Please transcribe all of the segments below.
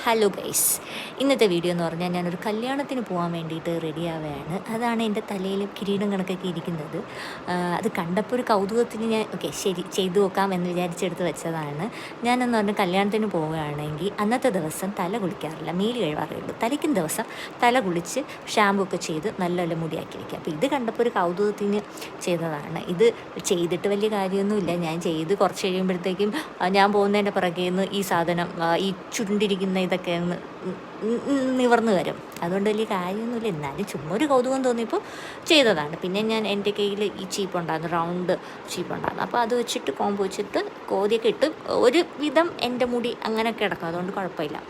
Hello guys, ഇന്നത്തെ video എന്ന് പറഞ്ഞാൽ ഞാനൊരു കല്യാണത്തിന് പോകാൻ വേണ്ടിയിട്ട് റെഡിയാവുകയാണ്. അതാണ് എൻ്റെ തലയിൽ കിരീടം കണക്കൊക്കെ ഇരിക്കുന്നത്. അത് കണ്ടപ്പോൾ ഒരു കൗതുകത്തിന് ഞാൻ ശരി ചെയ്തു നോക്കാം എന്ന് വിചാരിച്ചെടുത്ത് വെച്ചതാണ്. ഞാനെന്ന് പറഞ്ഞാൽ കല്യാണത്തിന് പോവുകയാണെങ്കിൽ അന്നത്തെ ദിവസം തല കുളിക്കാറില്ല, മേല് കഴുകാറേ ഉള്ളൂ. തലയ്ക്കും ദിവസം തല കുളിച്ച് ഷാമ്പു ഒക്കെ ചെയ്ത് നല്ല മുടിയാക്കി വയ്ക്കുക. അപ്പോൾ ഇത് കണ്ടപ്പോൾ ഒരു കൗതുകത്തിന് ചെയ്തതാണ്. ഇത് ചെയ്തിട്ട് വലിയ കാര്യമൊന്നുമില്ല. ഞാൻ ചെയ്ത് കുറച്ച് കഴിയുമ്പോഴത്തേക്കും ഞാൻ പോകുന്നതിൻ്റെ പിറകേന്ന് ഈ സാധനം ഈ ചുരുണ്ടിരിക്കുന്ന ഇതൊക്കെ ഒന്ന് നിവർന്നു വരും. അതുകൊണ്ട് വലിയ കാര്യമൊന്നുമില്ല, എന്നാലും ചുമ്മാ ഒരു കൗതുകം തോന്നിയപ്പോൾ ചെയ്തതാണ്. പിന്നെ ഞാൻ എൻ്റെ കയ്യിൽ ഈ ചീപ്പ് ഉണ്ടായിരുന്നു, റൗണ്ട് ചീപ്പ് ഉണ്ടായിരുന്നു. അപ്പോൾ അത് വെച്ചിട്ട് കോമ്പ് വെച്ചിട്ട് കോതിയൊക്കെ ഇട്ട് ഒരു വിധം എൻ്റെ മുടി അങ്ങനെ കിടക്കും, അതുകൊണ്ട് കുഴപ്പമില്ല.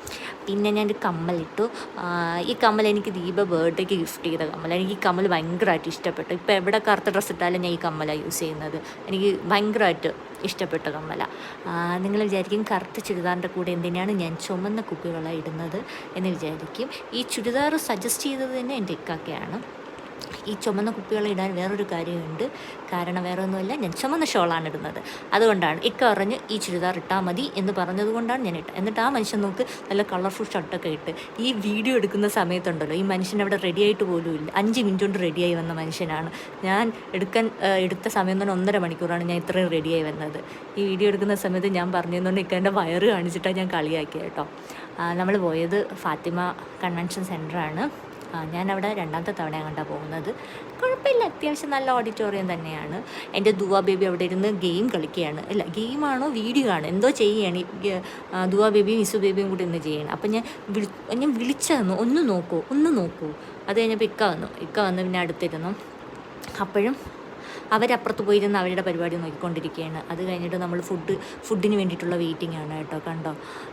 പിന്നെ ഞാൻ ഒരു കമ്മലിട്ടു. ഈ കമ്മൽ എനിക്ക് ദീപ ബർത്ത്ഡേക്ക് ഗിഫ്റ്റ് ചെയ്ത കമ്മൽ. എനിക്ക് ഈ കമ്മൽ ഭയങ്കരമായിട്ട് ഇഷ്ടപ്പെട്ടു. ഇപ്പോൾ എവിടെ കറുത്ത ഡ്രസ്സ് ഇട്ടാലും ഞാൻ ഈ കമ്മലാണ് യൂസ് ചെയ്യുന്നത്. എനിക്ക് ഭയങ്കരമായിട്ട് ഇഷ്ടപ്പെട്ട കമ്മല. നിങ്ങൾ വിചാരിക്കും കറുത്ത ചുരിദാറിൻ്റെ കൂടെ എന്തിനാണ് ഞാൻ ചുമന്ന കുപ്പികളാണ് ഇടുന്നത് എന്ന് വിചാരിക്കും. ഈ ചുരിദാർ സജസ്റ്റ് ചെയ്തത് തന്നെ എൻ്റെ ഇക്കാക്കയാണ്. ഈ ചുമന്ന കുപ്പികൾ ഇടാൻ വേറൊരു കാര്യമുണ്ട്. കാരണം വേറെ ഒന്നുമല്ല, ഞാൻ ചുമന്ന ഷോളാണ് ഇടുന്നത്. അതുകൊണ്ടാണ് ഇക്ക പറഞ്ഞ് ഈ ചുരിദാർ ഇട്ടാൽ മതി എന്ന് പറഞ്ഞത് കൊണ്ടാണ് ഞാൻ ഇട്ടത്. എന്നിട്ട് ആ മനുഷ്യൻ നോക്ക് നല്ല കളർഫുൾ ഷർട്ടൊക്കെ ഇട്ട് ഈ വീഡിയോ എടുക്കുന്ന സമയത്തുണ്ടല്ലോ, ഈ മനുഷ്യൻ അവിടെ റെഡിയായിട്ട് പോലും ഇല്ല. 5 മിനിറ്റ് കൊണ്ട് റെഡിയായി വന്ന മനുഷ്യനാണ്. ഞാൻ എടുത്ത സമയം തന്നെ 1.5 മണിക്കൂറാണ് ഞാൻ ഇത്രയും റെഡിയായി വന്നത്. ഈ വീഡിയോ എടുക്കുന്ന സമയത്ത് ഞാൻ പറഞ്ഞതുകൊണ്ട് ഇക്ക എൻ്റെ വയറ് കാണിച്ചിട്ടാണ് ഞാൻ കളിയാക്കിയത് കേട്ടോ. നമ്മൾ പോയത് ഫാത്തിമ കൺവെൻഷൻ സെൻറ്ററാണ്. ഞാനവിടെ 2ാമത്തെ തവണയാണ് കണ്ടാണ് പോകുന്നത്. കുഴപ്പമില്ല, അത്യാവശ്യം നല്ല ഓഡിറ്റോറിയം തന്നെയാണ്. എൻ്റെ ദുവാ ബേബി അവിടെ ഇരുന്ന് ഗെയിം കളിക്കുകയാണ്. അല്ല, ഗെയിമാണോ വീഡിയോ ആണ് എന്തോ ചെയ്യുകയാണ്. ദുവാ ബേബിയും ഇസു ബേബിയും കൂടി ഇന്ന് ചെയ്യണം. അപ്പം ഞാൻ വിളിച്ചു ഒന്ന് നോക്കൂ. അത് കഴിഞ്ഞപ്പോൾ ഇക്ക വന്ന് പിന്നെ അടുത്തിരുന്നു. അപ്പോഴും അവരപ്പുറത്ത് പോയിരുന്ന് അവരുടെ പരിപാടി നോക്കിക്കൊണ്ടിരിക്കുകയാണ്. അത് കഴിഞ്ഞിട്ട് നമ്മൾ ഫുഡിന് വേണ്ടിയിട്ടുള്ള വെയിറ്റിംഗ് ആണ് കേട്ടോ. കണ്ടോ,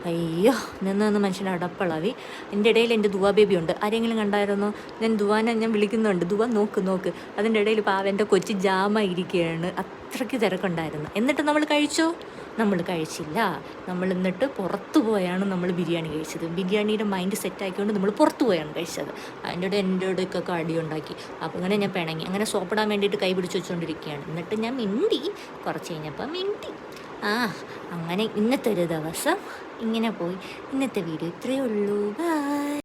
അയ്യോ നിന്ന് മനുഷ്യൻ്റെ അടപ്പളവി. എൻ്റെ ഇടയിൽ എൻ്റെ ദുവാ ബേബി ഉണ്ട്. ആരെങ്കിലും കണ്ടായിരുന്നോ? ഞാൻ വിളിക്കുന്നുണ്ട്, ദുവാ നോക്ക്. അതിൻ്റെ ഇടയിൽ പാവൻ്റെ കൊച്ചു ജാമായിരിക്കുകയാണ്. അത്രയ്ക്ക് തിരക്കുണ്ടായിരുന്നു. എന്നിട്ട് നമ്മൾ കഴിച്ചില്ല. നമ്മൾ എന്നിട്ട് പുറത്തു പോയാണ് നമ്മൾ ബിരിയാണി കഴിച്ചത്. ബിരിയാണിയുടെ മൈൻഡ് സെറ്റാക്കിക്കൊണ്ട് നമ്മൾ പുറത്തു പോയാണ് കഴിച്ചത്. അതിൻ്റെ എൻ്റെ ഇടയ്ക്കൊക്കെ അടിയുണ്ടാക്കി. അപ്പോൾ അങ്ങനെ ഞാൻ പിണങ്ങി. അങ്ങനെ സോപ്പിടാൻ വേണ്ടിയിട്ട് കൈ പിടിച്ച് വെച്ചുകൊണ്ടിരിക്കുകയാണ്. എന്നിട്ട് ഞാൻ കുറച്ച് കഴിഞ്ഞപ്പോൾ അങ്ങനെ ഇന്നത്തെ ഒരു ദിവസം ഇങ്ങനെ പോയി. ഇന്നത്തെ വീഡിയോ ഇത്രയേ ഉള്ളൂ. ബൈ.